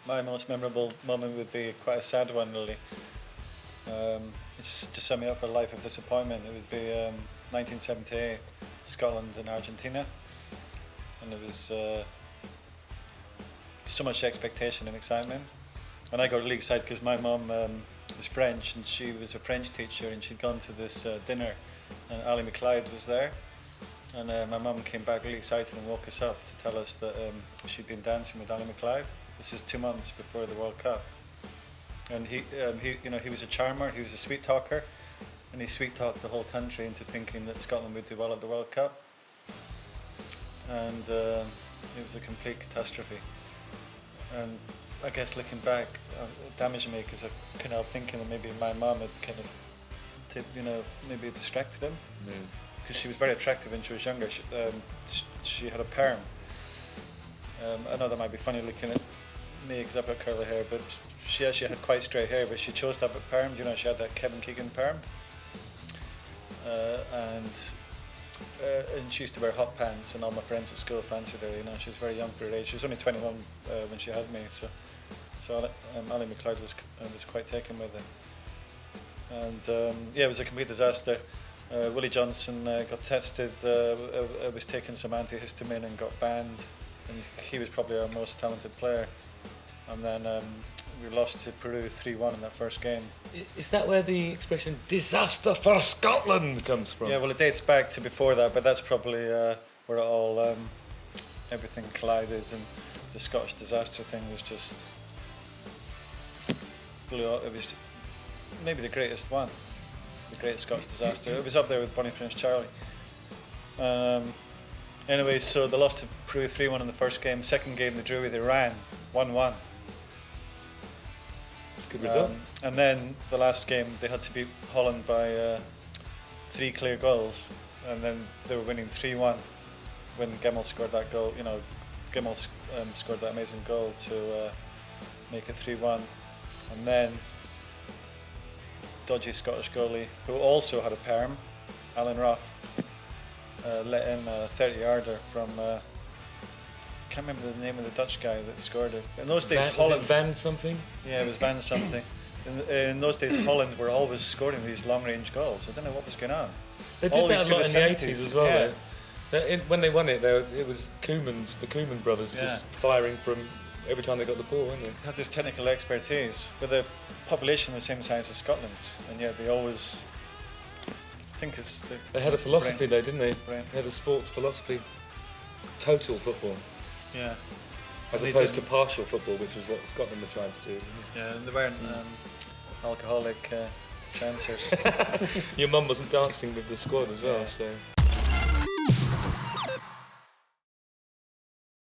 My most memorable moment would be quite a sad one, really. It's just set me up for a life of disappointment. It would be 1978, Scotland and Argentina, and it was so much expectation and excitement. And I got really excited because my mum was French, and she was a French teacher, and she'd gone to this dinner, and Ali McLeod was there. And my mum came back really excited and woke us up to tell us that she'd been dancing with Ali McLeod. This is 2 months before the World Cup. And he was a charmer, he was a sweet talker, and he sweet talked the whole country into thinking that Scotland would do well at the World Cup. And it was a complete catastrophe. And I guess looking back, it damaged me because I couldn't help thinking that maybe my mum had kind of, maybe distracted him. Because she was very attractive when she was younger. She had a perm. I know that might be funny looking at me because I've got curly hair, but she actually had quite straight hair, but she chose to have a perm. She had that Kevin Keegan perm. And she used to wear hot pants, and all my friends at school fancied her. She was very young for her age. She was only 21 when she had me, so Ali McLeod was quite taken with her. And it was a complete disaster. Willie Johnson got tested, was taking some antihistamine and got banned, and he was probably our most talented player. And then we lost to Peru 3-1 in that first game. Is that where the expression "disaster for Scotland" comes from? Yeah, well, it dates back to before that, but that's probably where it all, everything collided, and the Scottish disaster thing was just blew up. It was maybe the greatest one. The great Scottish disaster. It was up there with Bonnie Prince Charlie. Anyway, so they lost to Peru 3-1 in the first game. Second game they drew with Iran 1-1. Good result. And then the last game they had to beat Holland by 3 clear goals, and then they were winning 3-1 when Gemmell scored that goal. Gemmell scored that amazing goal to make it 3-1, and then dodgy Scottish goalie, who also had a perm, Alan Roth, let in a 30-yarder from, I can't remember the name of the Dutch guy that scored it. In those days, Holland... Van something? Yeah, it was Van something. In those days, Holland were always scoring these long-range goals. I don't know what was going on. They did that a lot in the 80s as well, though. When they won it, it was the Koeman brothers just firing from every time they got the ball, weren't they? They had this technical expertise with a population the same size as Scotland's, and yet they always think it's... They had a philosophy though, didn't they? They had a sports philosophy. Total football. Yeah. As opposed to partial football, which was what Scotland were trying to do. Yeah, and they weren't alcoholic dancers. Your mum wasn't dancing with the squad as well, so...